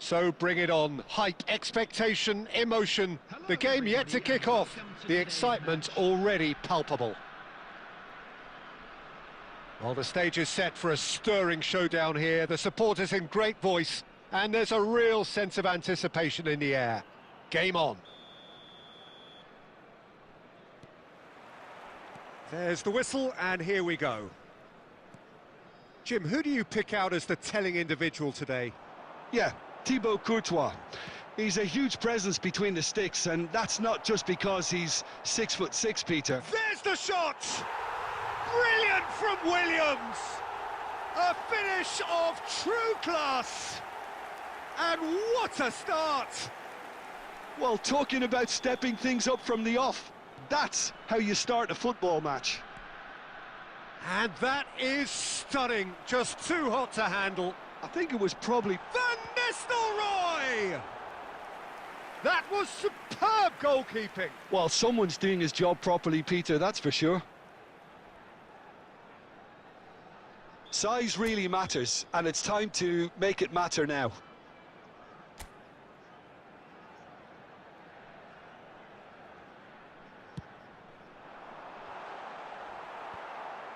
So bring it on. Hype, expectation, emotion. The game yet to kick off. The excitement already palpable. Well, the stage is set for a stirring showdown here. The supporters in great voice, and there's a real sense of anticipation in the air. Game on. There's the whistle, and here we go. Jim, who do you pick out as the telling individual today? Yeah, Thibaut Courtois. He's a huge presence between the sticks, and that's not just because he's 6'6", Peter. There's the shot! Brilliant from Williams! A finish of true class! And what a start! Well, talking about stepping things up from the off, that's how you start a football match. And that is stunning, just too hot to handle. I think it was probably... Van Nistelrooy! That was superb goalkeeping. Well, someone's doing his job properly, Peter, that's for sure. Size really matters, and it's time to make it matter now.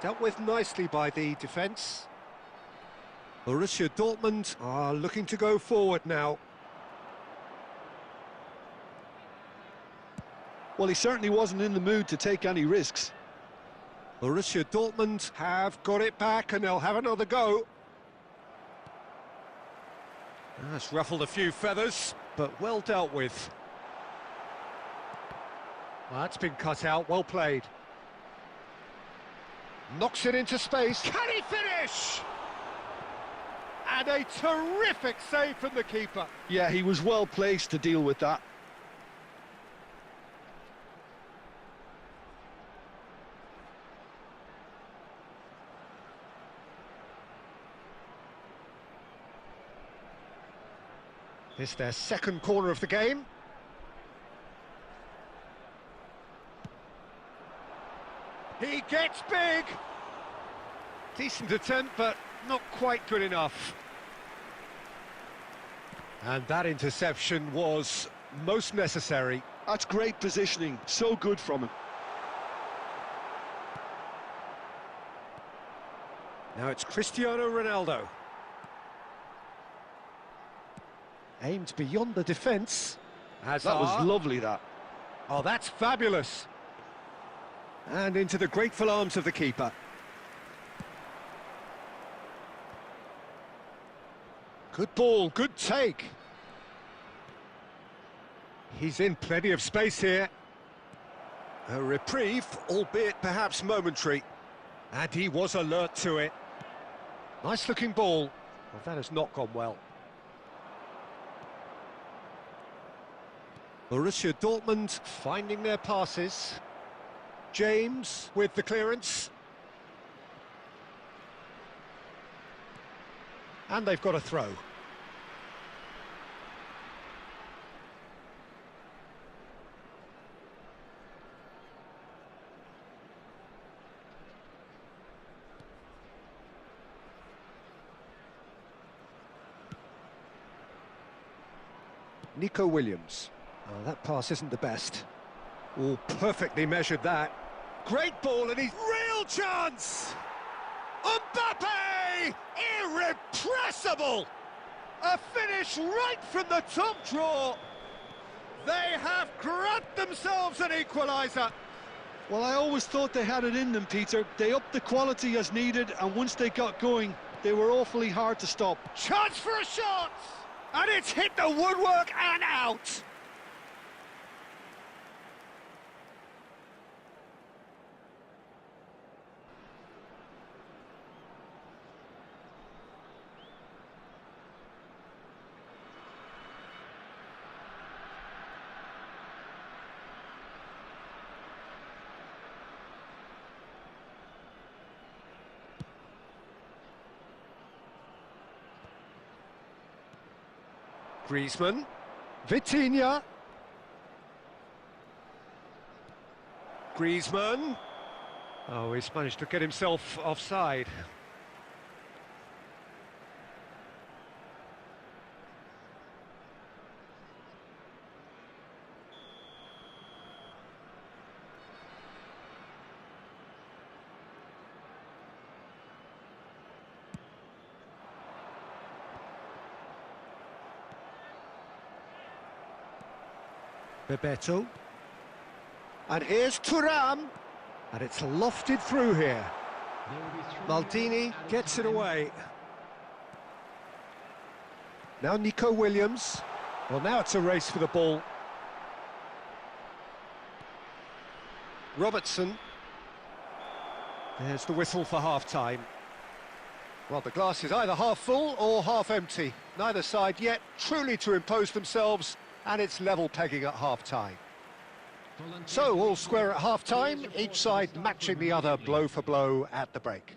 Dealt with nicely by the defence. Borussia Dortmund are looking to go forward now. Well, he certainly wasn't in the mood to take any risks. Borussia Dortmund have got it back and they'll have another go. That's ruffled a few feathers, but well dealt with. Well, that's been cut out, well played. Knocks it into space. Can he finish? And a terrific save from the keeper. Yeah, he was well placed to deal with that. It's their second corner of the game. He gets big. Decent attempt, but not quite good enough. And that interception was most necessary. That's great positioning, so good from him. Now it's Cristiano Ronaldo. Aimed beyond the defence. That was lovely, that. Oh, that's fabulous. And into the grateful arms of the keeper. Good ball, good take. He's in plenty of space here. A reprieve, albeit perhaps momentary. And he was alert to it. Nice looking ball. Well, that has not gone well. Borussia Dortmund finding their passes. James with the clearance. And they've got a throw. Nico Williams. Oh, that pass isn't the best. Oh, perfectly measured that. Great ball and he's real chance! Mbappe! Irrepressible! A finish right from the top draw. They have grabbed themselves an equaliser. Well, I always thought they had it in them, Peter. They upped the quality as needed, and once they got going, they were awfully hard to stop. Chance for a shot! And it's hit the woodwork and out. Griezmann, Vitinha, Griezmann. Oh, he's managed to get himself offside. Bebeto. And here's Thuram. And it's lofted through here. Maldini gets it away. Now Nico Williams. Well, now it's a race for the ball. Robertson. There's the whistle for half-time. Well, the glass is either half full or half empty. Neither side yet truly to impose themselves, and it's level pegging at half-time. So, all square at half-time, each side matching the other blow for blow at the break.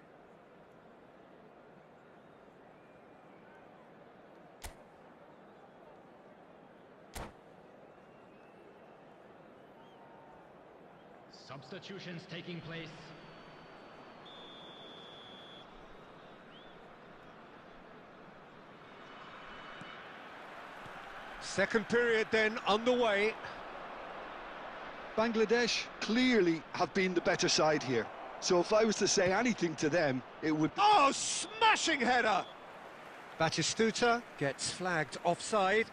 Substitutions taking place. Second period then underway. Bangladesh clearly have been the better side here. So if I was to say anything to them, it would be... Oh, smashing header! Batistuta gets flagged offside.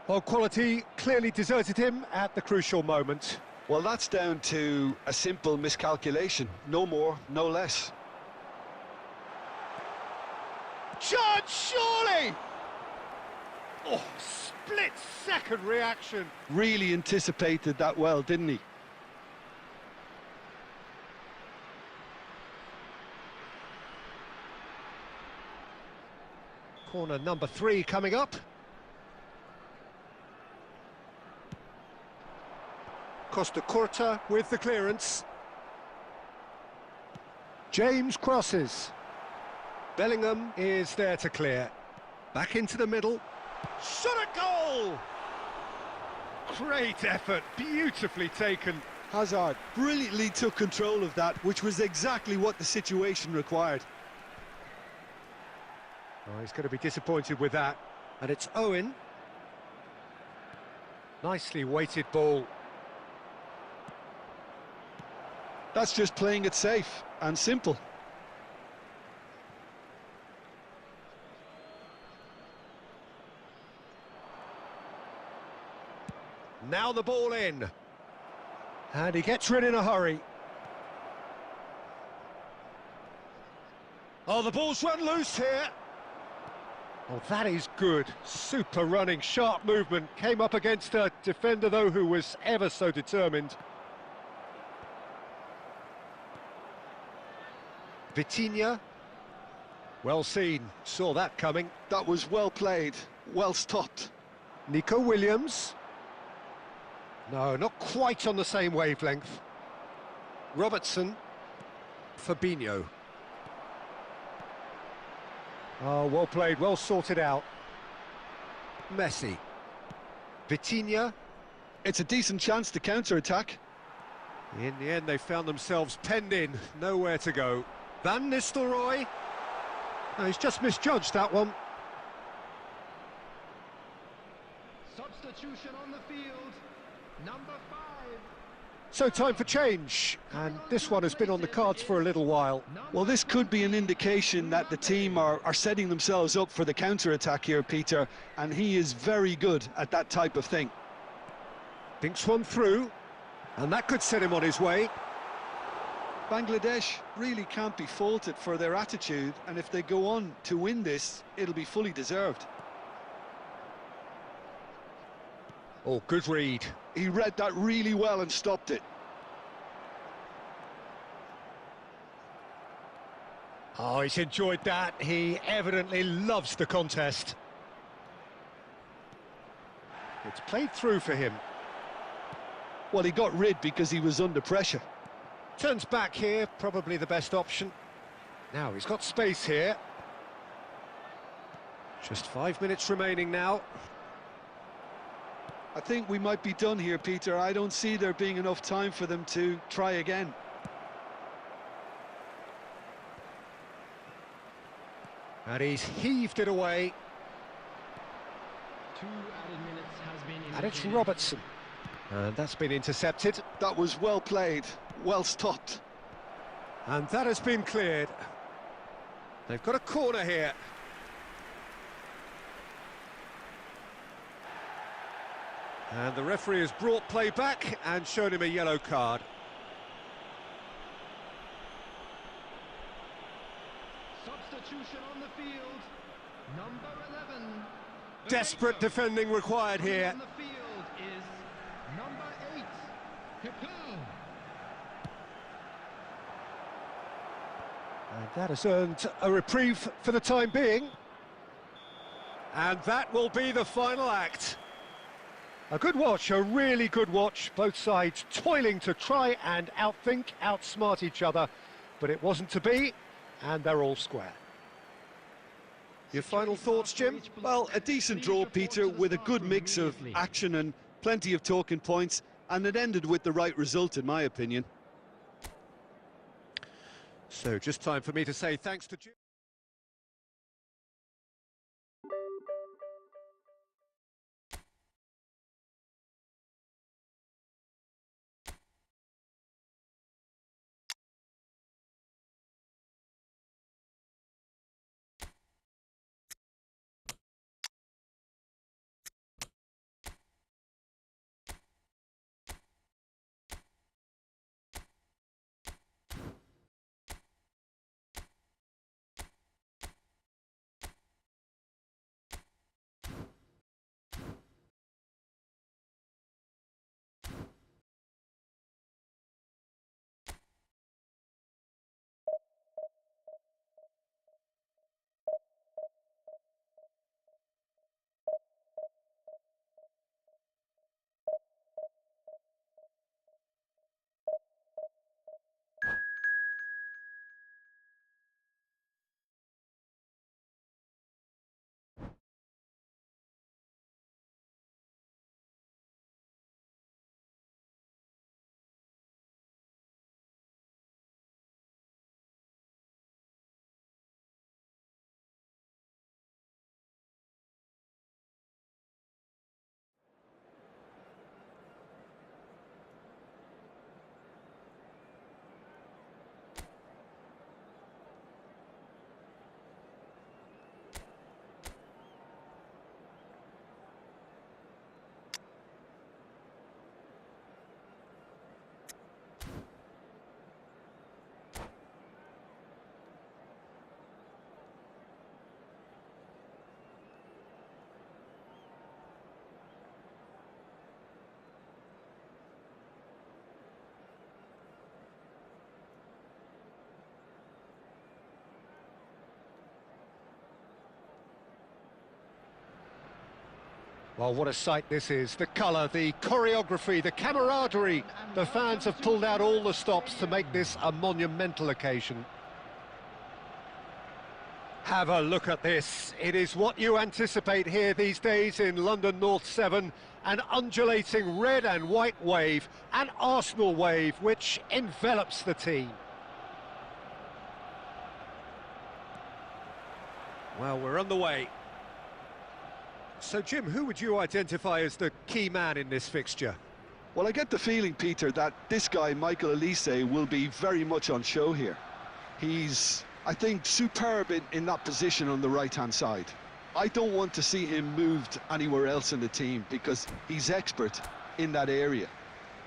Well, quality clearly deserted him at the crucial moment. Well, that's down to a simple miscalculation. No more, no less. Judge, surely! Oh, split-second reaction. Really anticipated that well, didn't he? Corner number 3 coming up. Costa Curta with the clearance. James crosses. Bellingham is there to clear. Back into the middle. Shot a goal! Great effort, beautifully taken. Hazard brilliantly took control of that, which was exactly what the situation required. Oh, he's going to be disappointed with that. And it's Owen. Nicely weighted ball. That's just playing it safe and simple. Now the ball in. And he gets rid in a hurry. Oh, the ball's run loose here. Oh, that is good. Super running, sharp movement. Came up against a defender, though, who was ever so determined. Vitinha. Well seen. Saw that coming. That was well played, well stopped. Nico Williams. No, not quite on the same wavelength. Robertson. Fabinho. Oh, well played, well sorted out. Messi. Vitinha. It's a decent chance to counter-attack. In the end, they found themselves penned in, nowhere to go. Van Nistelrooy. No, he's just misjudged that one. Substitution on the field. Number 5. So time for change, and this one has been on the cards for a little while. Well, this could be an indication that the team are setting themselves up for the counter-attack here, Peter, and he is very good at that type of thing. Thinks one through, and that could set him on his way. Bangladesh really can't be faulted for their attitude, and if they go on to win this, it'll be fully deserved. Oh, good read. He read that really well and stopped it. Oh, he's enjoyed that. He evidently loves the contest. It's played through for him. Well, he got rid because he was under pressure. Turns back here, probably the best option. Now, he's got space here. Just 5 minutes remaining now. I think we might be done here, Peter. I don't see there being enough time for them to try again. And he's heaved it away. 2 added minutes has been And it's indicated. Robertson. And that's been intercepted. That was well played, well stopped. And that has been cleared. They've got a corner here. And the referee has brought play back and shown him a yellow card. Substitution on the field. Number 11. Desperate defending required here. On the field is number 8. Kakao. And that has earned a reprieve for the time being. And that will be the final act. A good watch, a really good watch. Both sides toiling to try and outthink, outsmart each other. But it wasn't to be, and they're all square. Your final thoughts, Jim? Well, a decent draw, Peter, with a good mix of action and plenty of talking points, and it ended with the right result, in my opinion. So just time for me to say thanks to Jim. Well, what a sight this is. The colour, the choreography, the camaraderie. The fans have pulled out all the stops to make this a monumental occasion. Have a look at this. It is what you anticipate here these days in London North 7. An undulating red and white wave, an Arsenal wave, which envelops the team. Well, we're on the way. So, Jim, who would you identify as the key man in this fixture? Well, I get the feeling, Peter, that this guy, Michael Elise, will be very much on show here. He's, I think, superb in that position on the right-hand side. I don't want to see him moved anywhere else in the team because he's expert in that area.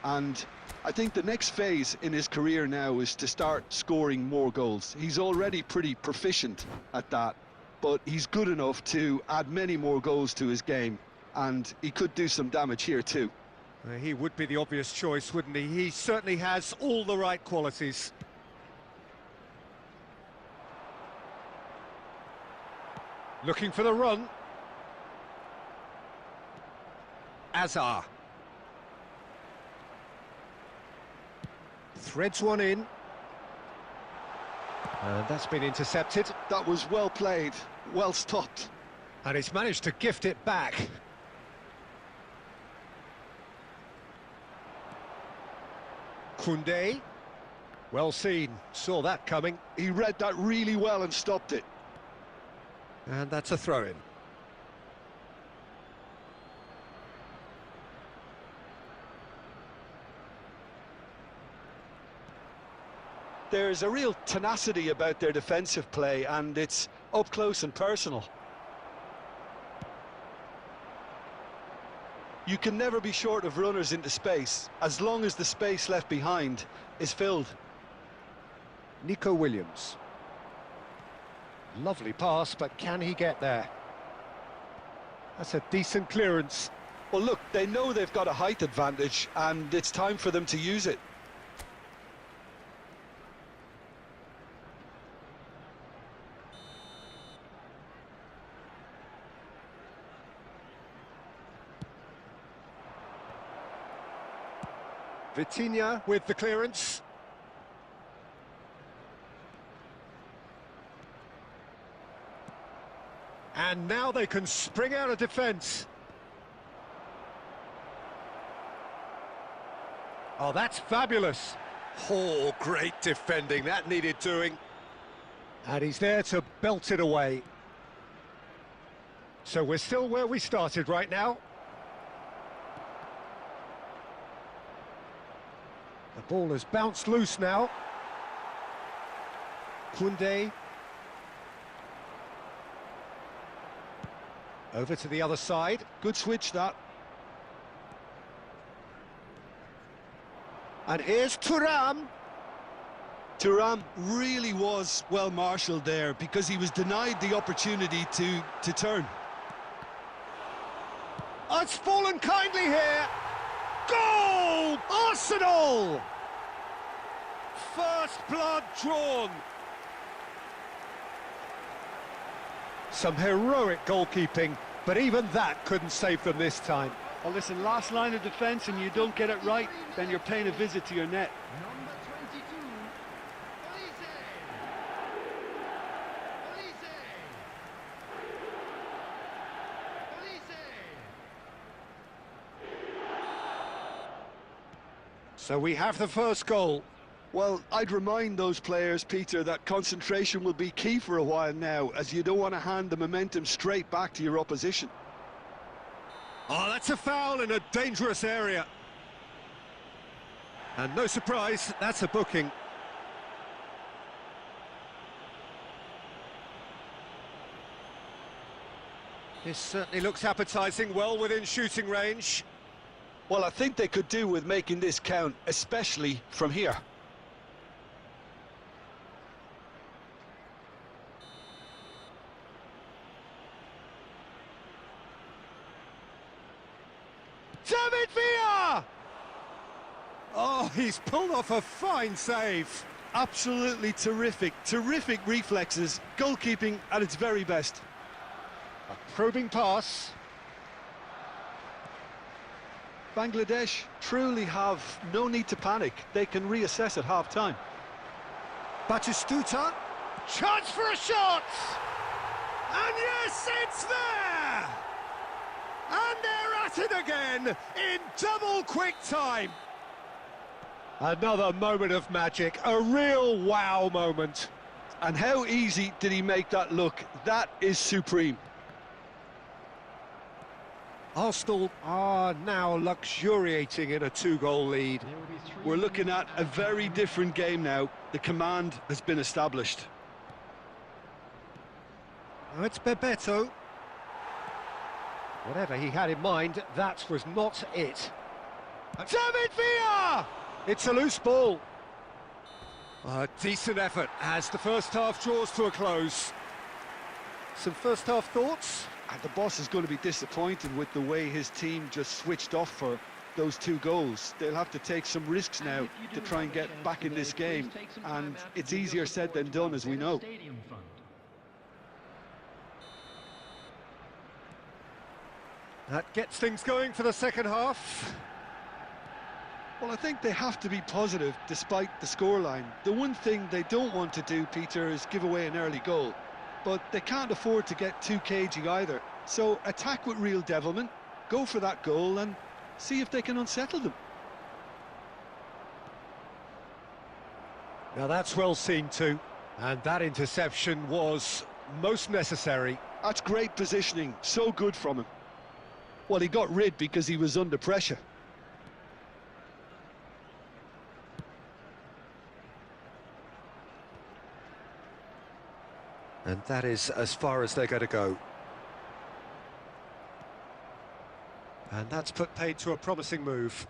And I think the next phase in his career now is to start scoring more goals. He's already pretty proficient at that, but he's good enough to add many more goals to his game, and he could do some damage here too. He would be the obvious choice, wouldn't he? He certainly has all the right qualities. Looking for the run. Azar. Threads one in. And that's been intercepted. That was well played, well stopped. And he's managed to gift it back. Koundé. Well seen, saw that coming. He read that really well and stopped it. And that's a throw-in. There's a real tenacity about their defensive play, and it's up close and personal. You can never be short of runners into space, as long as the space left behind is filled. Nico Williams. Lovely pass, but can he get there? That's a decent clearance. Well, look, they know they've got a height advantage, and it's time for them to use it. Vitinha with the clearance. And now they can spring out of defence. Oh, that's fabulous. Oh, great defending. That needed doing. And he's there to belt it away. So we're still where we started right now. The ball has bounced loose now. Koundé. Over to the other side. Good switch, that. And here's Thuram. Thuram really was well marshalled there, because he was denied the opportunity to turn. Oh, it's fallen kindly here. Goal! Arsenal! First blood drawn. Some heroic goalkeeping, but even that couldn't save them this time. Well, listen, last line of defence and you don't get it right, then you're paying a visit to your net. Number 22, Olise. So we have the first goal. Well, I'd remind those players, Peter, that concentration will be key for a while now, as you don't want to hand the momentum straight back to your opposition. Oh, that's a foul in a dangerous area. And no surprise, that's a booking. This certainly looks appetising, well within shooting range. Well, I think they could do with making this count, especially from here. David Villa! Oh, he's pulled off a fine save. Absolutely terrific, terrific reflexes, goalkeeping at its very best. A probing pass. Bangladesh truly have no need to panic. They can reassess at half-time. Batistuta. Chance for a shot! And yes, it's there! And they're at it again in double quick time. Another moment of magic, a real wow moment. And how easy did he make that look? That is supreme. Arsenal are now luxuriating in a two-goal lead. We're looking at a very different game now. The command has been established. Now it's Bebeto. Whatever he had in mind, that was not it. David Villa! It's a loose ball. A decent effort as the first half draws to a close. Some first half thoughts? And the boss is going to be disappointed with the way his team just switched off for those two goals. They'll have to take some risks now to try and get back in this game, and it's easier said than done, as we know. That gets things going for the second half. Well, I think they have to be positive despite the scoreline. The one thing they don't want to do, Peter, is give away an early goal. But they can't afford to get too cagey either. So attack with real devilment, go for that goal and see if they can unsettle them. Now that's well seen too. And that interception was most necessary. That's great positioning, so good from him. Well, he got rid because he was under pressure. And that is as far as they're going to go. And that's put paid to a promising move.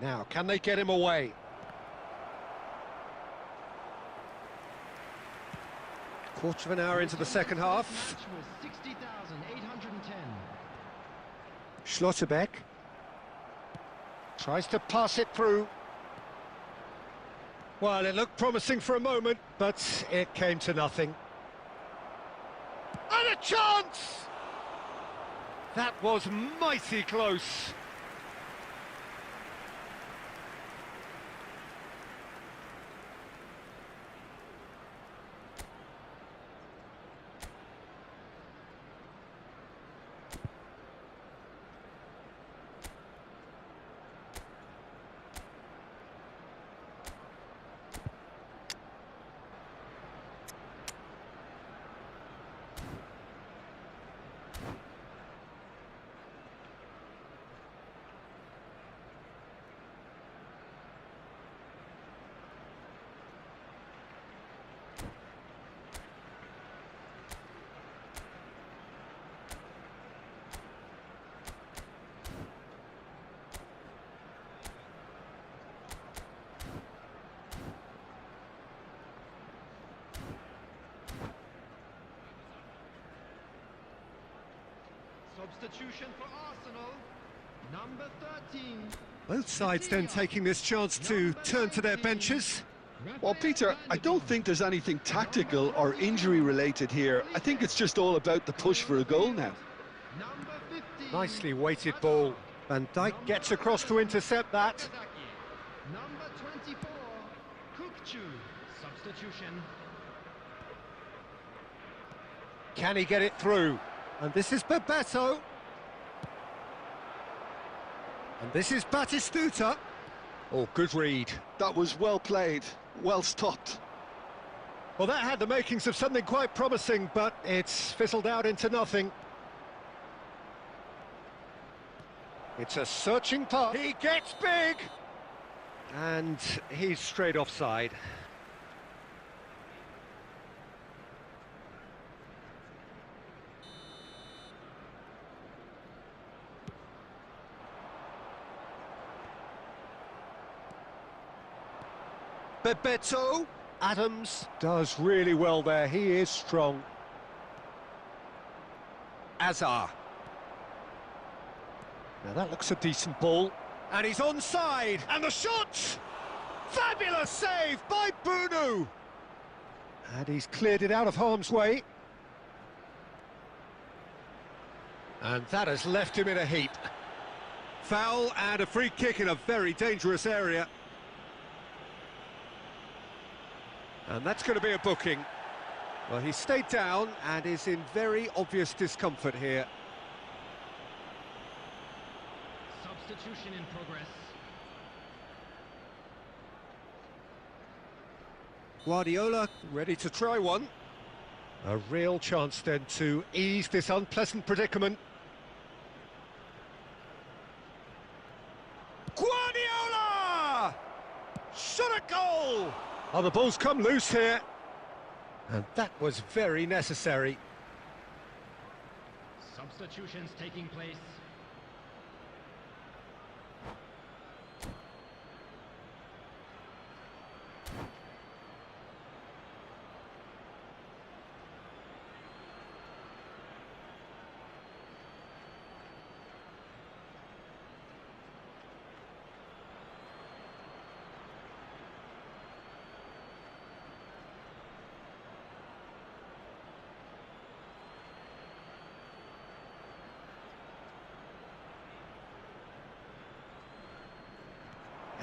Now, can they get him away? Quarter of an hour into the second half. Schlotterbeck tries to pass it through. Well, it looked promising for a moment, but it came to nothing. And a chance! That was mighty close. Substitution for Arsenal, number 13. Both sides then taking this chance to turn to their benches. Well, Peter, I don't think there's anything tactical or injury related here. I think it's just all about the push for a goal now. Number 15. Nicely weighted ball. Van Dijk gets across to intercept that. Number 24, Kukcu. Substitution. Can he get it through? And this is Bebeto. And this is Batistuta. Oh, good read. That was well played, well stopped. Well, that had the makings of something quite promising, but it's fizzled out into nothing. It's a searching pass. He gets big! And he's straight offside. Bebeto. Adams does really well there. He is strong. Azar. Now that looks a decent ball. And he's onside. And the shot! Fabulous save by Bunu. And he's cleared it out of harm's way. And that has left him in a heap. Foul and a free kick in a very dangerous area. And that's going to be a booking. Well, he stayed down and is in very obvious discomfort here. Substitution in progress. Guardiola ready to try one. A real chance then to ease this unpleasant predicament. Guardiola! Shot a goal! Oh, the ball's come loose here. And that was very necessary. Substitutions taking place.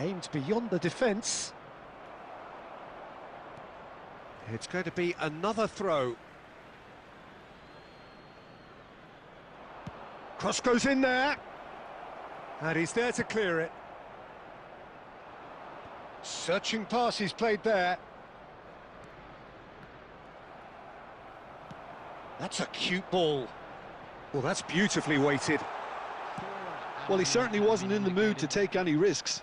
Aimed beyond the defence. It's going to be another throw. Cross goes in there. And he's there to clear it. Searching pass he's played there. That's a cute ball. Well, that's beautifully weighted. Well, he certainly wasn't in the mood to take any risks.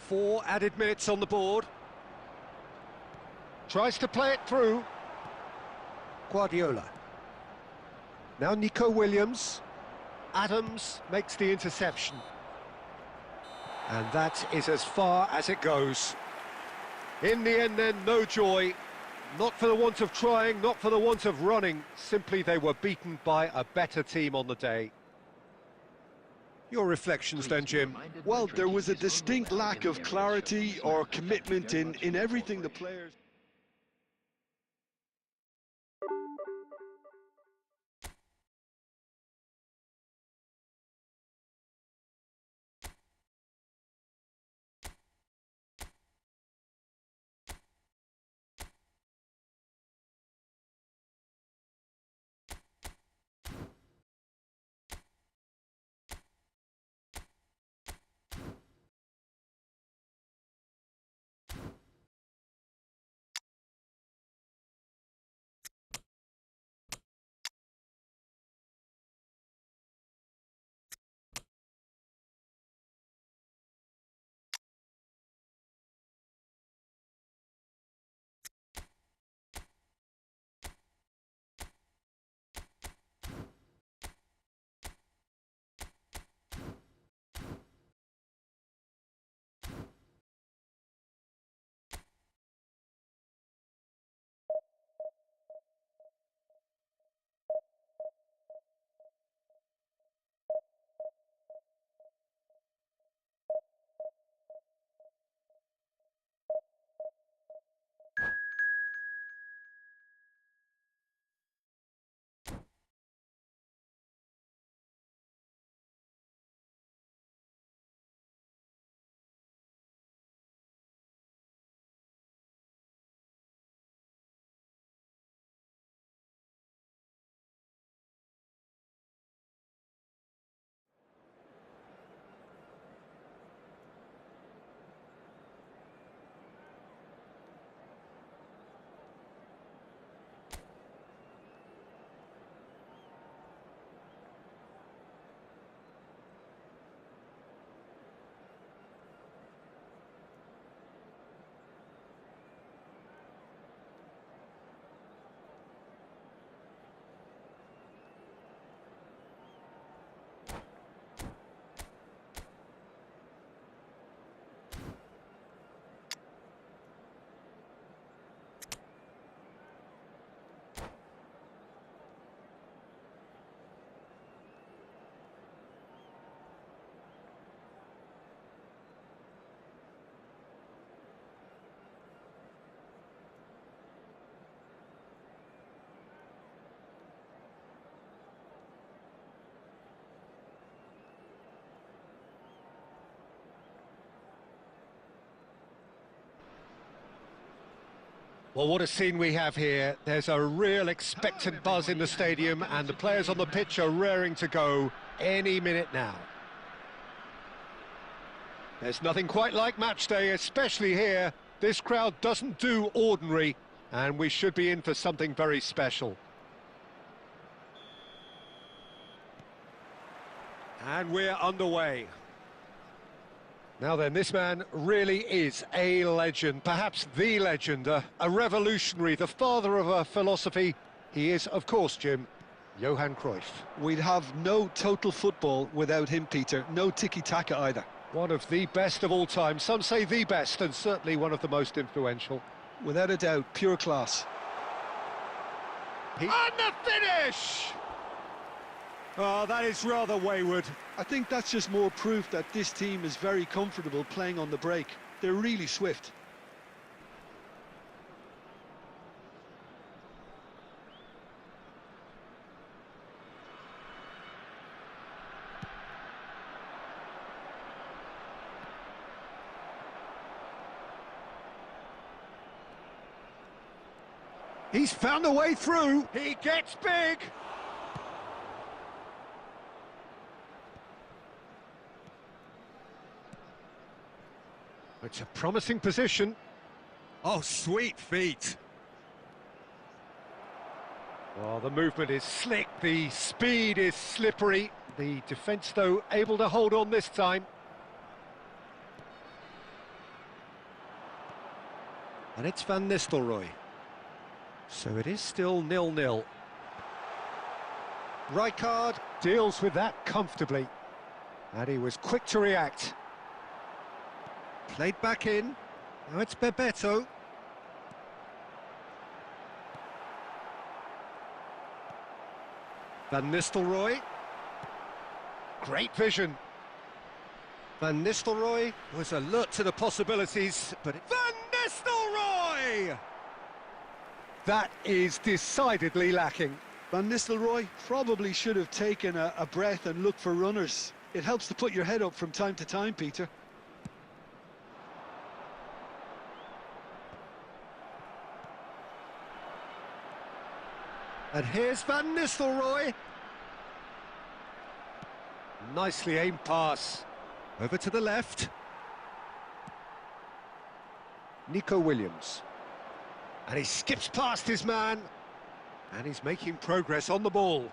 4 added minutes on the board. Tries to play it through. Guardiola. Now Nico Williams. Adams makes the interception. And that is as far as it goes. In the end then, no joy. Not for the want of trying, not for the want of running. Simply they were beaten by a better team on the day. Your reflections then, Jim? Well, there was a distinct lack of clarity or commitment in everything the players... Well, what a scene we have here. There's a real expectant buzz in the stadium, and the players on the pitch are raring to go any minute now. There's nothing quite like match day, especially here. This crowd doesn't do ordinary, and we should be in for something very special. And we're underway. Now then, this man really is a legend, perhaps the legend, a revolutionary, the father of a philosophy. He is, of course, Jim, Johan Cruyff. We'd have no total football without him, Peter. No tiki-taka either. One of the best of all time. Some say the best, and certainly one of the most influential. Without a doubt, pure class. And the finish! Oh, that is rather wayward. I think that's just more proof that this team is very comfortable playing on the break. They're really swift. He's found a way through. He gets big. It's a promising position. Oh, sweet feet. Well, the movement is slick, the speed is slippery. The defence, though, able to hold on this time. And it's Van Nistelrooy. So it is still 0-0. Rijkaard deals with that comfortably. And he was quick to react. Played back in. Now it's Bebeto. Van Nistelrooy. Great vision. Van Nistelrooy was alert to the possibilities, but Van Nistelrooy! That is decidedly lacking. Van Nistelrooy probably should have taken a breath and looked for runners. It helps to put your head up from time to time, Peter. And here's Van Nistelrooy. Nicely aimed pass. Over to the left. Nico Williams. And he skips past his man. And he's making progress on the ball.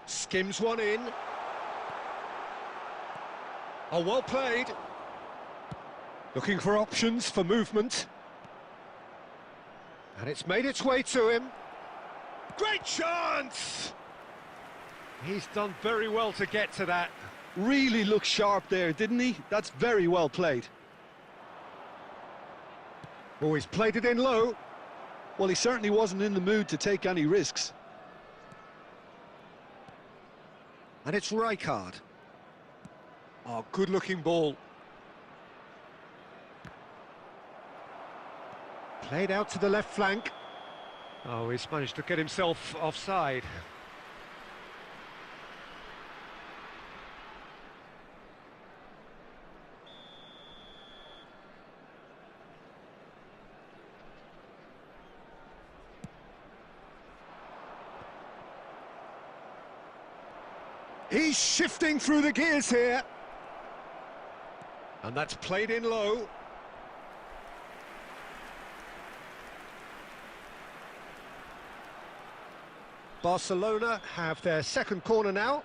Skims one in. Oh, well played. Looking for options for movement. And it's made its way to him. Great chance! He's done very well to get to that. Really looked sharp there, didn't he? That's very well played. Oh, he's played it in low. Well, he certainly wasn't in the mood to take any risks. And it's Rijkaard. Oh, good-looking ball. Played out to the left flank. Oh, he's managed to get himself offside. He's shifting through the gears here. And that's played in low. Barcelona have their second corner now.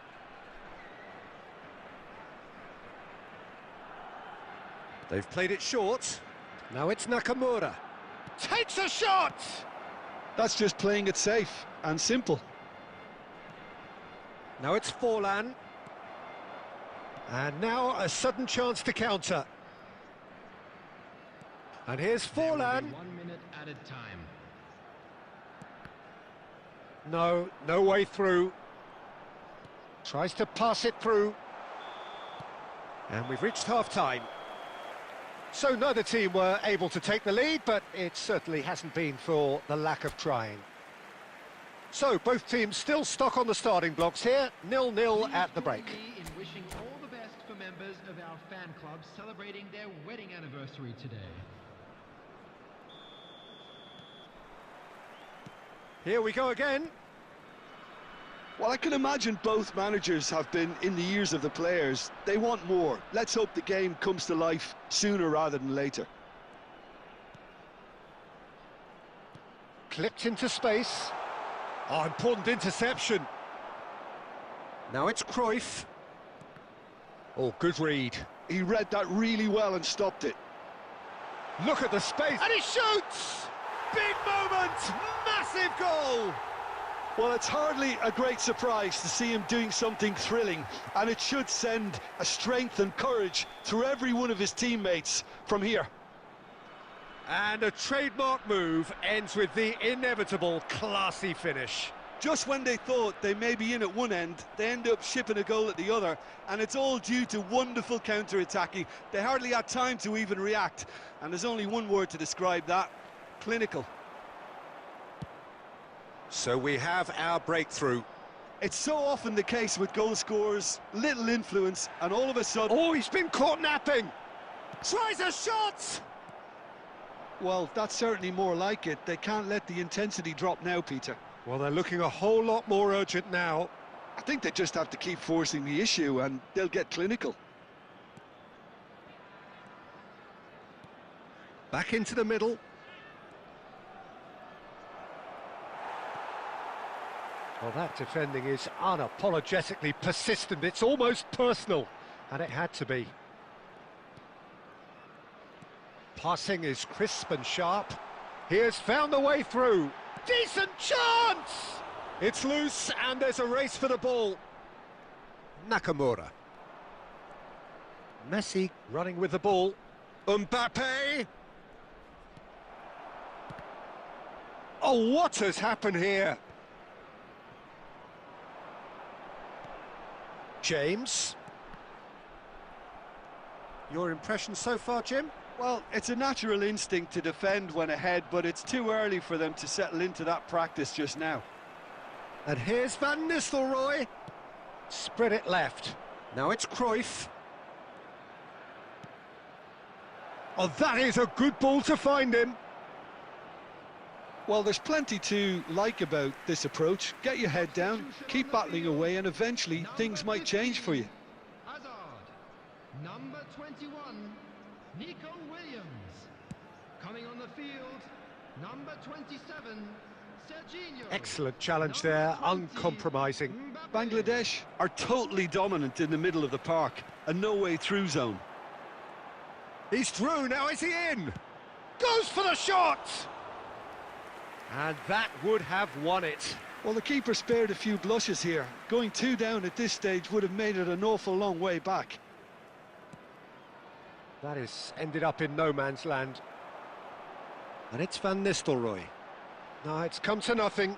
They've played it short. Now it's Nakamura. Takes a shot! That's just playing it safe and simple. Now it's Forlan. And now a sudden chance to counter. And here's Forlan. 1 minute at a time. No way through. Tries to pass it through. And we've reached half-time. So neither team were able to take the lead, but it certainly hasn't been for the lack of trying. So both teams still stuck on the starting blocks here, 0-0 at the break. In wishing all the best for members of our fan club celebrating their wedding anniversary today. Here we go again. Well, I can imagine both managers have been in the ears of the players. They want more. Let's hope the game comes to life sooner rather than later. Clipped into space. Oh, important interception. Now it's Cruyff. Oh, good read. He read that really well and stopped it. Look at the space. And he shoots! Big moment! Massive goal! Well, it's hardly a great surprise to see him doing something thrilling, and it should send a strength and courage through every one of his teammates from here. And a trademark move ends with the inevitable classy finish. Just when they thought they may be in at one end, they end up shipping a goal at the other, and it's all due to wonderful counter-attacking. They hardly had time to even react, and there's only one word to describe that: clinical. So we have our breakthrough. It's so often the case with goal scorers, little influence, and all of a sudden... Oh, he's been caught napping! Tries a shot! Well, that's certainly more like it. They can't let the intensity drop now, Peter. Well, they're looking a whole lot more urgent now. I think they just have to keep forcing the issue, and they'll get clinical. Back into the middle. Well, that defending is unapologetically persistent. It's almost personal, and it had to be. Passing is crisp and sharp. He has found the way through. Decent chance! It's loose and there's a race for the ball. Nakamura. Messi running with the ball. Mbappe! Oh, what has happened here? James. Your impression so far, Jim? Well, it's a natural instinct to defend when ahead, but it's too early for them to settle into that practice just now. And here's Van Nistelrooy. Spread it left. Now it's Cruyff. Oh, that is a good ball to find him. Well, there's plenty to like about this approach. Get your head down, keep battling away, and eventually things might change for you. Hazard. Number 21, Nico Williams. Coming on the field, number 27, Serginho. Excellent challenge there, uncompromising. Bangladesh are totally dominant in the middle of the park, a no-way through zone. He's through, now is he in? Goes for the shot! And that would have won it. Well, the keeper spared a few blushes here. Going 2 down at this stage would have made it an awful long way back. That is ended up in no man's land. And it's Van Nistelrooy. No, it's come to nothing.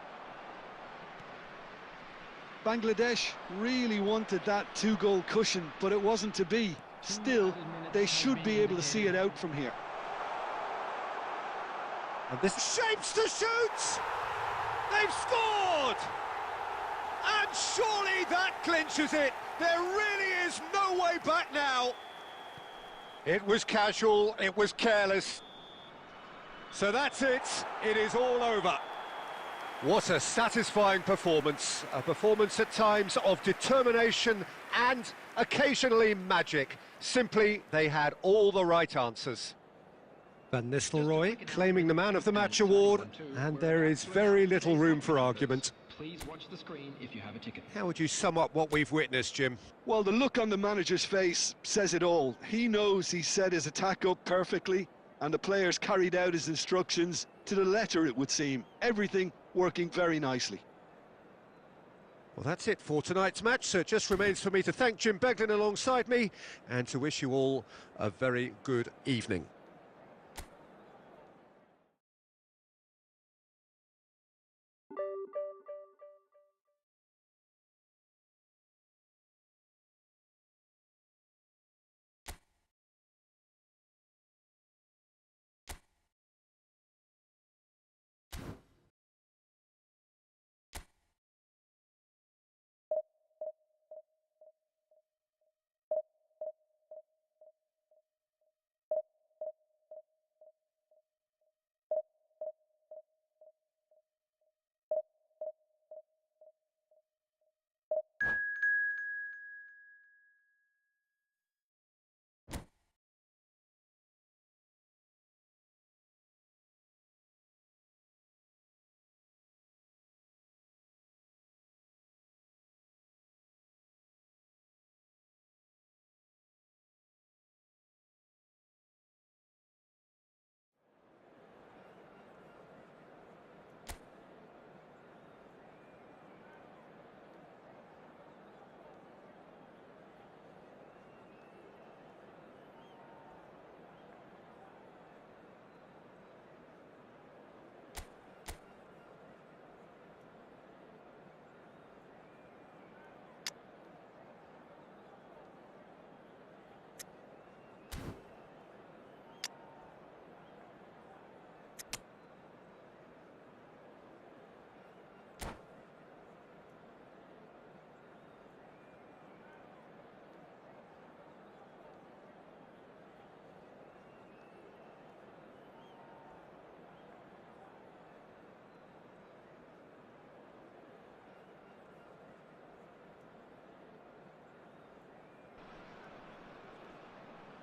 Bangladesh really wanted that 2-goal cushion, but it wasn't to be. Still, they should be able to see it out from here. And this shapes to shoot! They've scored! And surely that clinches it. There really is no way back now. It was casual, it was careless. So that's it, it is all over. What a satisfying performance. A performance at times of determination and occasionally magic. Simply, they had all the right answers. Van Nistelrooy claiming the Man of the Match award, and there is very little room for argument. Please watch the screen if you have a ticket. How would you sum up what we've witnessed, Jim? Well, the look on the manager's face says it all. He knows he set his attack up perfectly, and the players carried out his instructions to the letter, it would seem. Everything working very nicely. Well, that's it for tonight's match, so it just remains for me to thank Jim Beglin alongside me, and to wish you all a very good evening.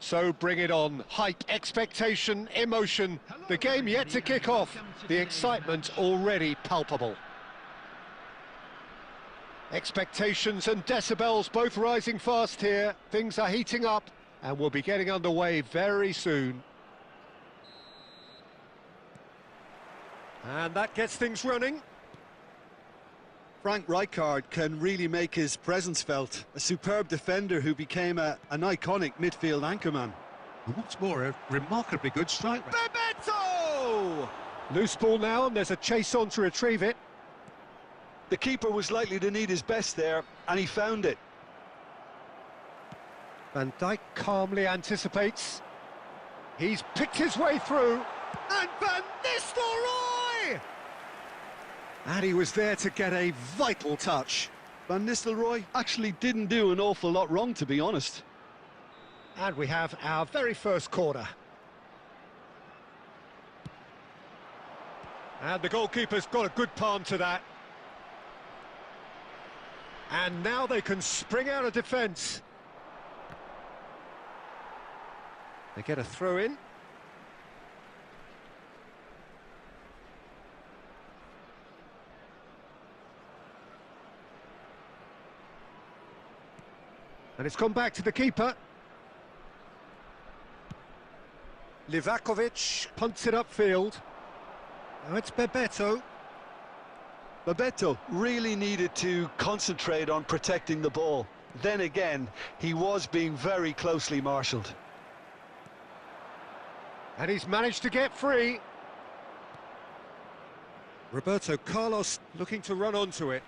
So bring it on. Hype, expectation, emotion. The game yet to kick off. The excitement already palpable. Expectations and decibels both rising fast here. Things are heating up and we'll be getting underway very soon. And that gets things running. Frank Rijkaard can really make his presence felt. A superb defender who became an iconic midfield anchorman. And what's more, a remarkably good strike rate. Bebeto! Loose ball now, and there's a chase on to retrieve it. The keeper was likely to need his best there, and he found it. Van Dijk calmly anticipates. He's picked his way through. And Van Nistelrooy! And he was there to get a vital touch. Van Nistelrooy actually didn't do an awful lot wrong, to be honest. And we have our very first corner. And the goalkeeper's got a good palm to that. And now they can spring out of defence. They get a throw in. And it's gone back to the keeper. Livakovic punts it upfield. Now it's Bebeto. Bebeto really needed to concentrate on protecting the ball. Then again, he was being very closely marshalled. And he's managed to get free. Roberto Carlos looking to run onto it.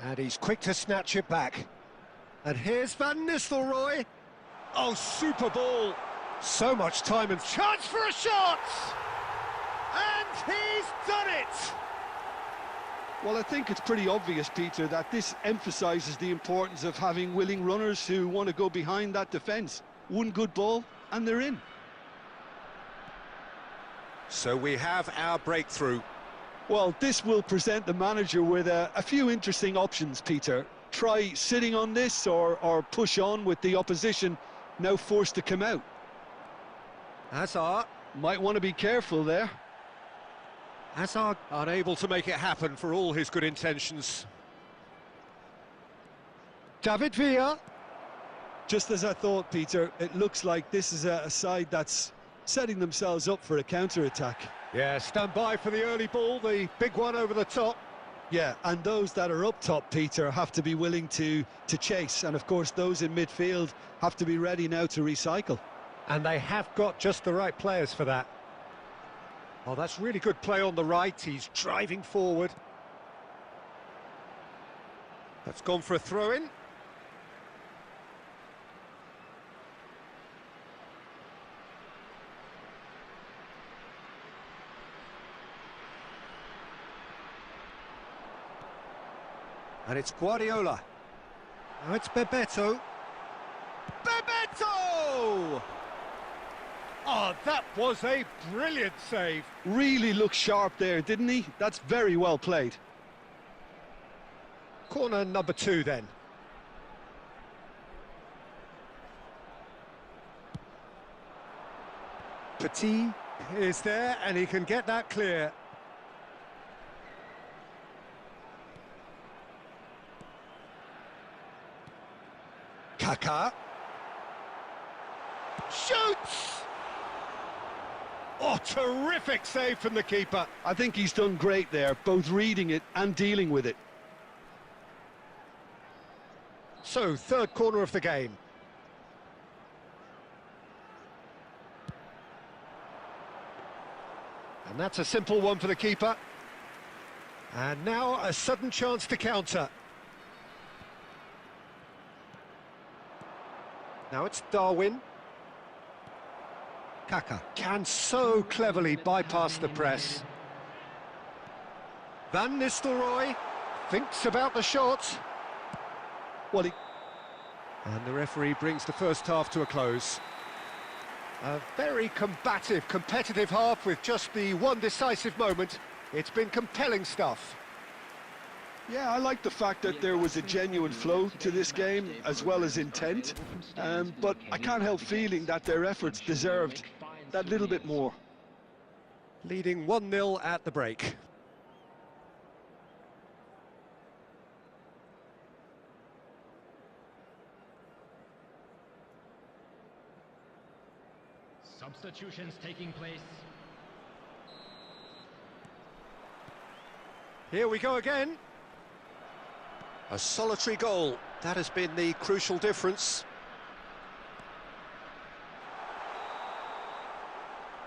And he's quick to snatch it back. And here's Van Nistelrooy. Oh, super ball. So much time and chance for a shot! And he's done it! Well, I think it's pretty obvious, Peter, that this emphasises the importance of having willing runners who want to go behind that defence. One good ball, and they're in. So we have our breakthrough. Well, this will present the manager with a few interesting options, Peter. Try sitting on this or push on with the opposition now forced to come out. Hazard. Might want to be careful there. Hazard unable to make it happen for all his good intentions. David Villa. Just as I thought, Peter, it looks like this is a side that's setting themselves up for a counter-attack. Yeah, stand by for the early ball, the big one over the top. Yeah, and those that are up top, Peter, have to be willing to chase. And, of course, those in midfield have to be ready now to recycle. And they have got just the right players for that. Oh, that's really good play on the right. He's driving forward. That's gone for a throw-in. And it's Guardiola. Now it's Bebeto. Bebeto! Oh, that was a brilliant save. Really looked sharp there, didn't he? That's very well played. Corner number 2 then. Petit is there and he can get that clear. Kaka. Shoots! Oh, terrific save from the keeper. I think he's done great there, both reading it and dealing with it. So, third corner of the game. And that's a simple one for the keeper. And now a sudden chance to counter. Now it's Darwin. Kaka can so cleverly bypass the press. Van Nistelrooy thinks about the shot. Well, And the referee brings the first half to a close. A very combative, competitive half with just the one decisive moment. It's been compelling stuff. yeah, I like the fact that there was a genuine flow to this game, as well as intent. But I can't help feeling that their efforts deserved that little bit more. Leading 1-0 at the break. Substitutions taking place. Here we go again. A solitary goal. That has been the crucial difference.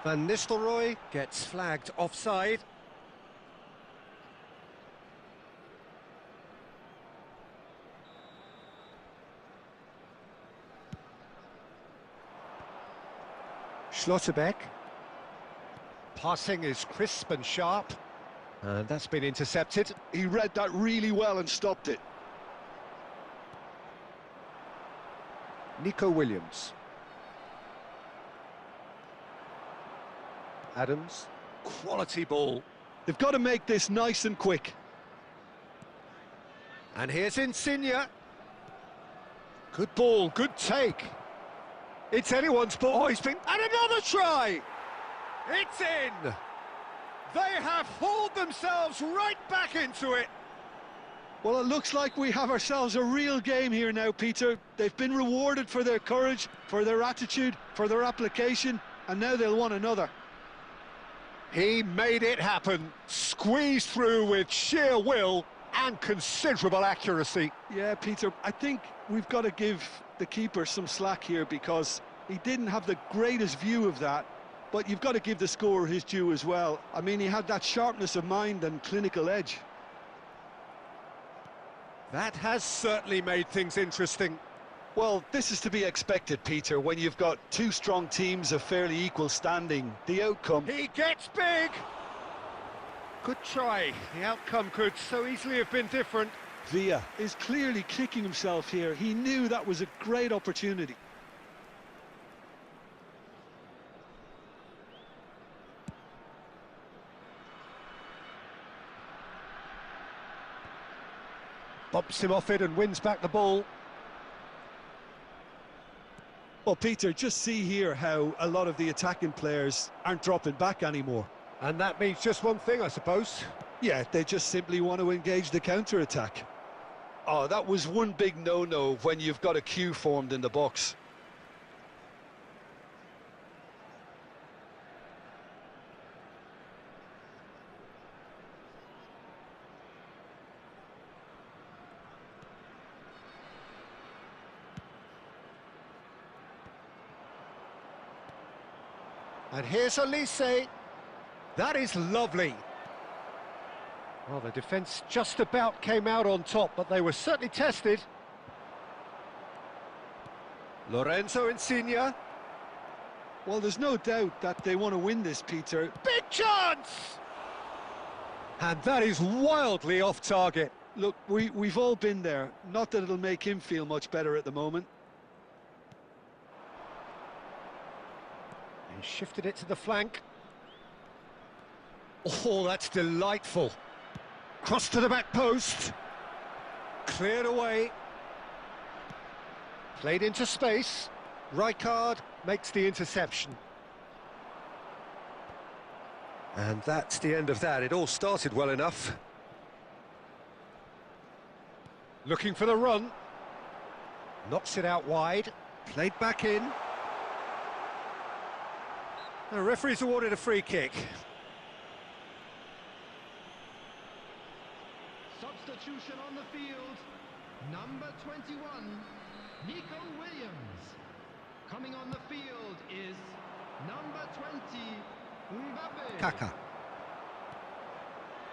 Van Nistelrooy gets flagged offside. Schlotterbeck. Passing is crisp and sharp. And that's been intercepted. He read that really well and stopped it. Nico Williams. Adams. Quality ball. They've got to make this nice and quick. And here's Insigne. Good ball, good take. It's anyone's ball. Oh, he's been... And another try! It's in! They have hauled themselves right back into it. Well, it looks like we have ourselves a real game here now, Peter. They've been rewarded for their courage, for their attitude, for their application, and now they'll want another. He made it happen, squeezed through with sheer will and considerable accuracy. Yeah, Peter, I think we've got to give the keeper some slack here because he didn't have the greatest view of that, but you've got to give the scorer his due as well. I mean, he had that sharpness of mind and clinical edge. That has certainly made things interesting. Well, this is to be expected, Peter, when you've got two strong teams of fairly equal standing. The outcome... He gets big! Good try. The outcome could so easily have been different. Villa is clearly kicking himself here. He knew that was a great opportunity. Bumps him off it and wins back the ball. Well, Peter, just see here how a lot of the attacking players aren't dropping back anymore. And that means just one thing, I suppose. Yeah, they just simply want to engage the counter-attack. Oh, that was one big no-no when you've got a queue formed in the box. And here's Elise. That is lovely. Well, the defence just about came out on top, but they were certainly tested. Lorenzo Insigne. Well, there's no doubt that they want to win this, Peter. Big chance! And that is wildly off target. Look, we've all been there. Not that it'll make him feel much better at the moment. He shifted it to the flank. Oh, that's delightful. Cross to the back post. Cleared away. Played into space. Rijkaard makes the interception. And that's the end of that. It all started well enough. Looking for the run. Knocks it out wide. Played back in. The referee's awarded a free kick. Substitution on the field. Number 21, Nico Williams. Coming on the field is number 20, Mbappe. Kaka.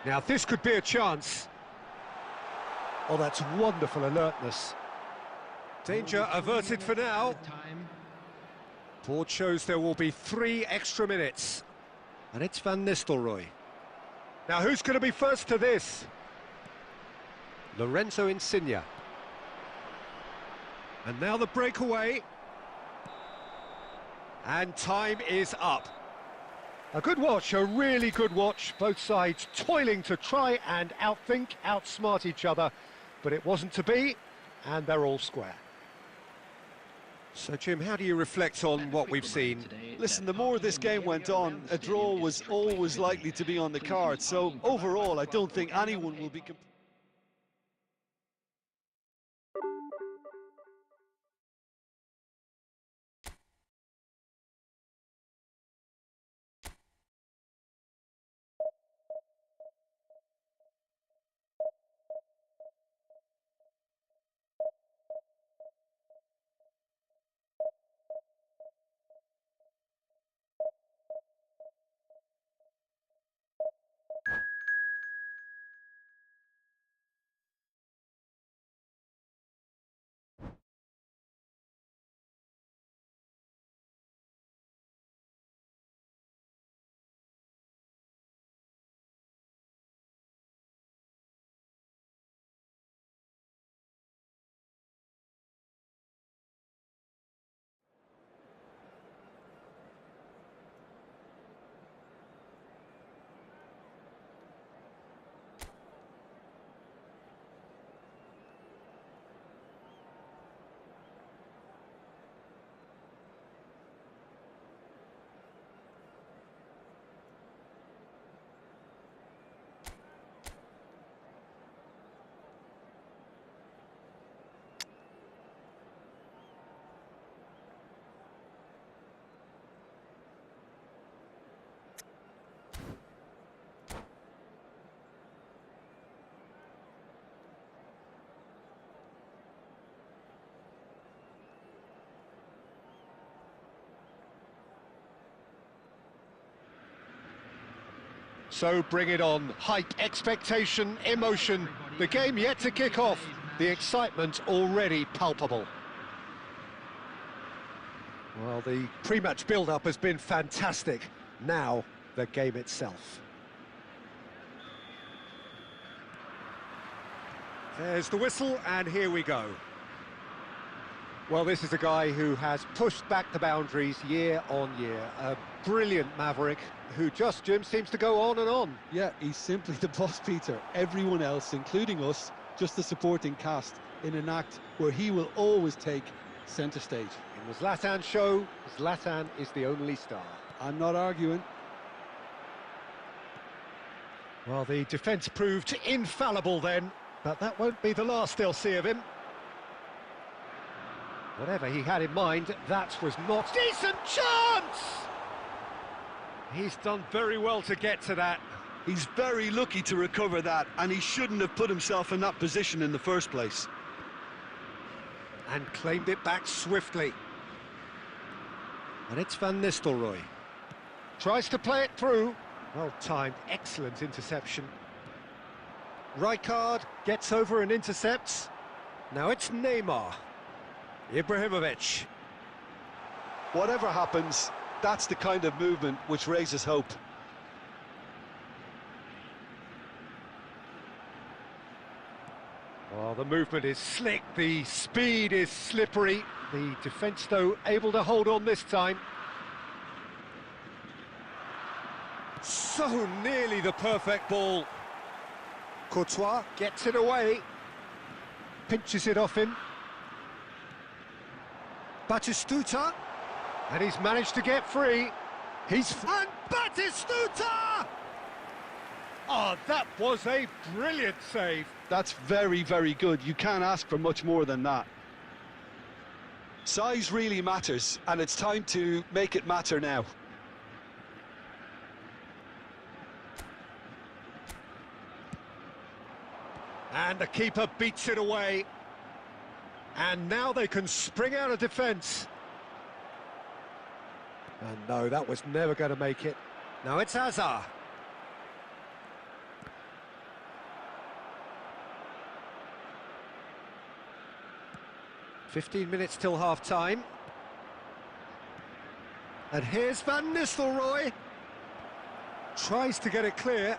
Now this could be a chance. Oh, that's wonderful alertness. Danger averted for now. Board shows there will be 3 extra minutes. And it's Van Nistelrooy. Now who's going to be first to this? Lorenzo Insigne. And now the breakaway. And time is up. A good watch, a really good watch. Both sides toiling to try and outthink, outsmart each other. But it wasn't to be, and they're all square. So, Jim, how do you reflect on what we've seen? Listen, the more this game went on, a draw was always likely to be on the card. So, overall, I don't think anyone will be... So bring it on. Hype, expectation, emotion. The game yet to kick off. The excitement already palpable. Well, the pre-match build-up has been fantastic. Now, the game itself. There's the whistle, and here we go. Well, this is a guy who has pushed back the boundaries year on year. A brilliant maverick who just, Jim, seems to go on and on. Yeah, he's simply the boss, Peter. Everyone else, including us, just the supporting cast in an act where he will always take centre stage. In the Zlatan show, Zlatan is the only star. I'm not arguing. Well, the defence proved infallible then, but that won't be the last they'll see of him. Whatever he had in mind, that was not... Decent chance! He's done very well to get to that. He's very lucky to recover that, and he shouldn't have put himself in that position in the first place. And claimed it back swiftly. And it's Van Nistelrooy. Tries to play it through. Well-timed, excellent interception. Rijkaard gets over and intercepts. Now it's Neymar. Ibrahimovic. Whatever happens, that's the kind of movement which raises hope. Well, the movement is slick, the speed is slippery. The defence, though, able to hold on this time. So nearly the perfect ball. Courtois gets it away. Pinches it off him. Batistuta. And he's managed to get free. And Batistuta! Oh, that was a brilliant save. That's very, very good. You can't ask for much more than that. Size really matters, and it's time to make it matter now. And the keeper beats it away. And now they can spring out of defence. And no, that was never going to make it. Now it's Hazard. "15 minutes till half-time. And here's Van Nistelrooy. Tries to get it clear.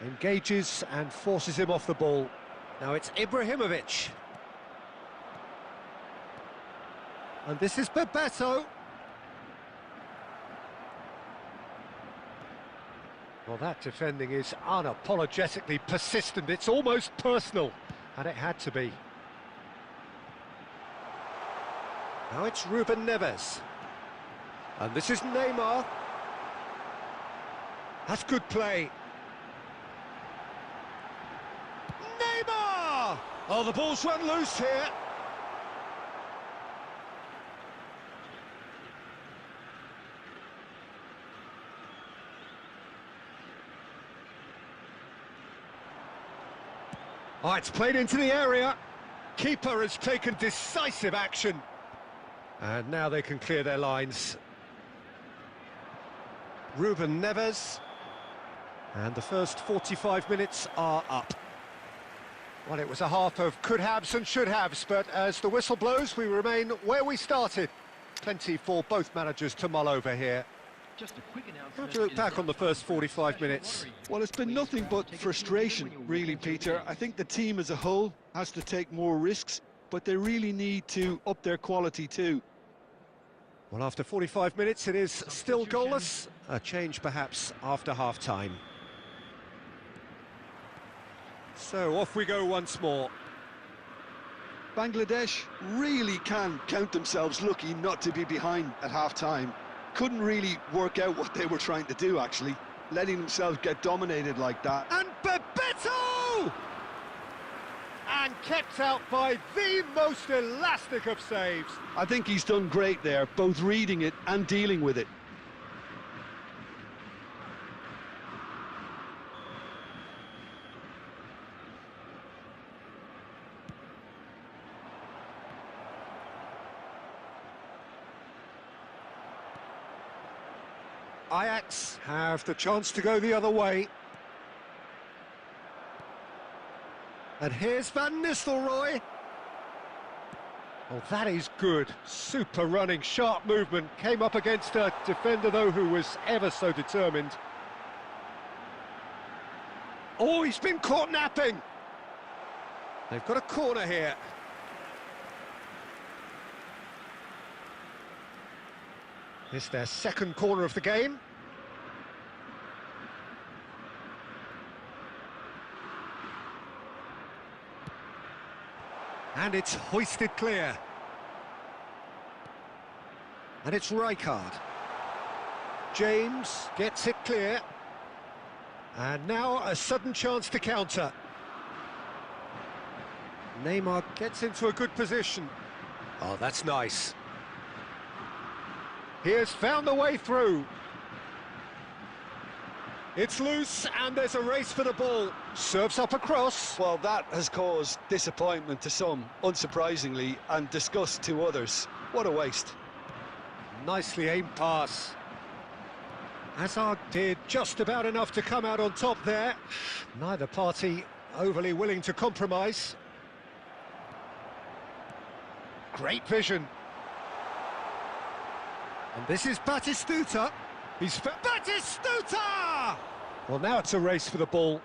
Engages and forces him off the ball. Now it's Ibrahimovic. And this is Bebeto. Well, that defending is unapologetically persistent. It's almost personal. And it had to be. Now it's Ruben Neves. And this is Neymar. That's good play. Neymar! Oh, the ball's run loose here. Oh, it's played into the area. Keeper has taken decisive action. And now they can clear their lines. Ruben Neves. And the first 45 minutes are up. Well, it was a half of could-haves and should-haves, but as the whistle blows, we remain where we started. Plenty for both managers to mull over here. Just a quick announcement. How do you look back on the first 45 minutes? Well, it's been nothing but frustration, really, Peter. I think the team as a whole has to take more risks, but they really need to up their quality too. Well, after 45 minutes, it is still goalless. A change, perhaps, after half-time. So, off we go once more. Bangladesh really can count themselves lucky not to be behind at half-time. Couldn't really work out what they were trying to do, actually, letting themselves get dominated like that. And Bebeto! And kept out by the most elastic of saves. I think he's done great there, both reading it and dealing with it. Ajax have the chance to go the other way. And here's Van Nistelrooy. Oh, that is good. Super running, sharp movement. Came up against a defender, though, who was ever so determined. Oh, he's been caught napping. They've got a corner here. This is their second corner of the game. And it's hoisted clear. And it's Rijkaard. James gets it clear. And now a sudden chance to counter. Neymar gets into a good position. Oh, that's nice. He has found the way through. It's loose, and there's a race for the ball. Serves up a cross. Well, that has caused disappointment to some, unsurprisingly, and disgust to others. What a waste. Nicely aimed pass. Hazard did just about enough to come out on top there. Neither party overly willing to compromise. Great vision. And this is Batistuta. He's Batistuta! Well, now it's a race for the ball.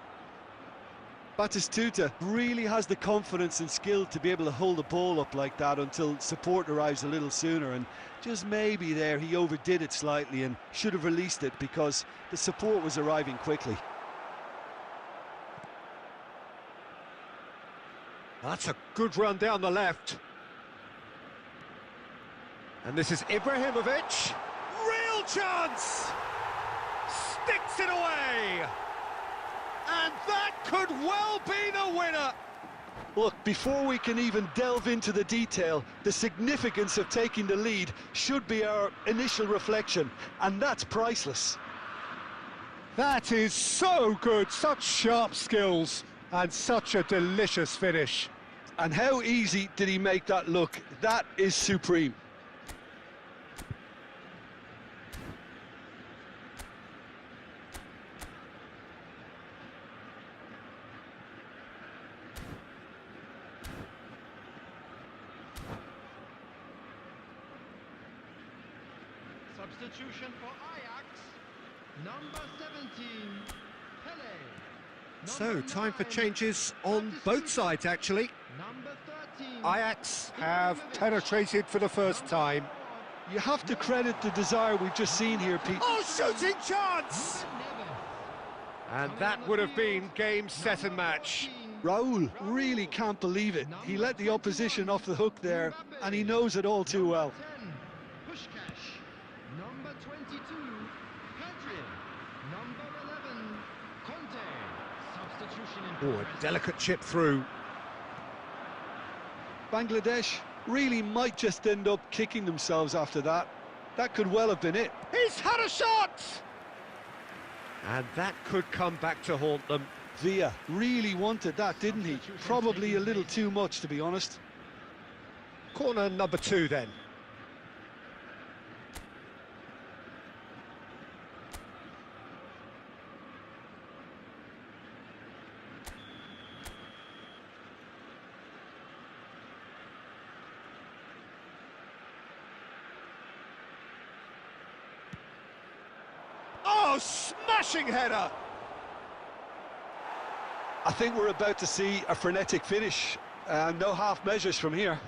Batistuta really has the confidence and skill to be able to hold the ball up like that until support arrives a little sooner, and just maybe there he overdid it slightly and should have released it because the support was arriving quickly. That's a good run down the left. And this is Ibrahimovic. Real chance! Sticks it away! And that could well be the winner! Look, before we can even delve into the detail, the significance of taking the lead should be our initial reflection, and that's priceless. That is so good, such sharp skills, and such a delicious finish. And how easy did he make that look? That is supreme. Substitution for Ajax, number 17, Pele. So, time for changes on both sides, actually. Number 13. Ajax have penetrated for the first time. You have to credit the desire we've just seen here, Pete. Oh, shooting chance! And that would have been game, set and match. Raul really can't believe it. He let the opposition off the hook there, and he knows it all too well. Number 22, Pedri. Number 11, Conte. Substitution in Oh, a delicate chip through. Bangladesh really might just end up kicking themselves after that. That could well have been it. He's had a shot! And that could come back to haunt them. Villa really wanted that, didn't he? Probably a little too much, to be honest. Corner number 2 then. Oh, smashing header! I think we're about to see a frenetic finish. No half measures from here.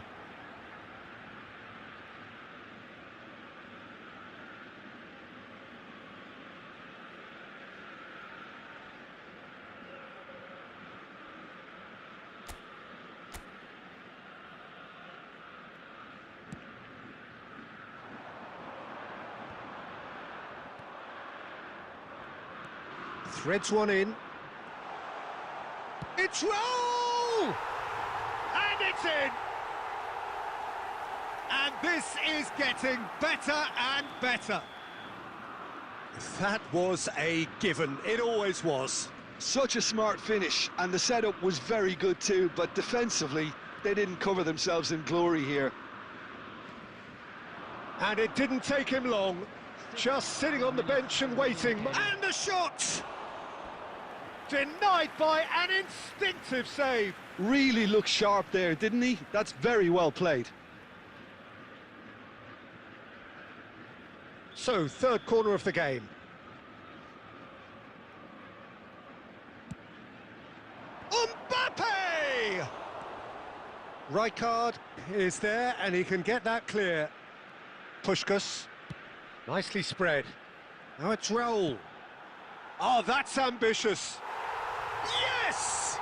Threads one in. It's roll! And it's in! And this is getting better and better. That was a given. It always was. Such a smart finish, and the setup was very good too, but defensively, they didn't cover themselves in glory here. And it didn't take him long. just sitting on the bench and waiting. And the shot! Denied by an instinctive save. Really looked sharp there, didn't he? That's very well played. So, third corner of the game. Mbappe! Rijkaard is there and he can get that clear. Puskás, nicely spread. Now it's Raul. Oh, that's ambitious. Yes!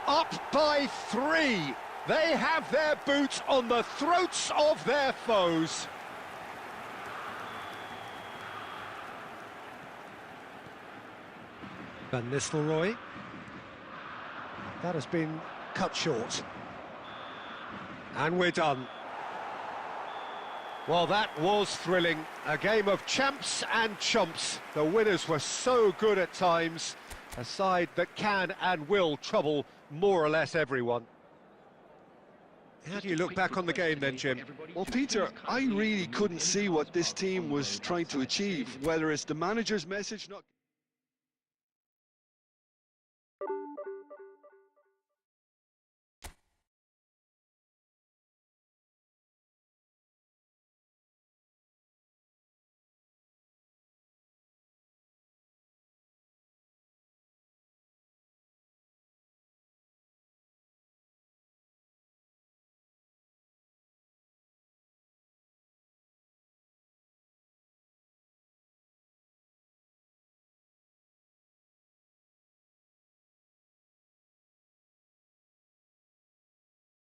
Up by 3. They have their boots on the throats of their foes. Van Nistelrooy. That has been cut short. And we're done. Well, that was thrilling. A game of champs and chumps. The winners were so good at times. A side that can and will trouble more or less everyone. How do you look back on the game then, Jim? Well, Peter, I really couldn't see what this team was trying to achieve, whether it's the manager's message not...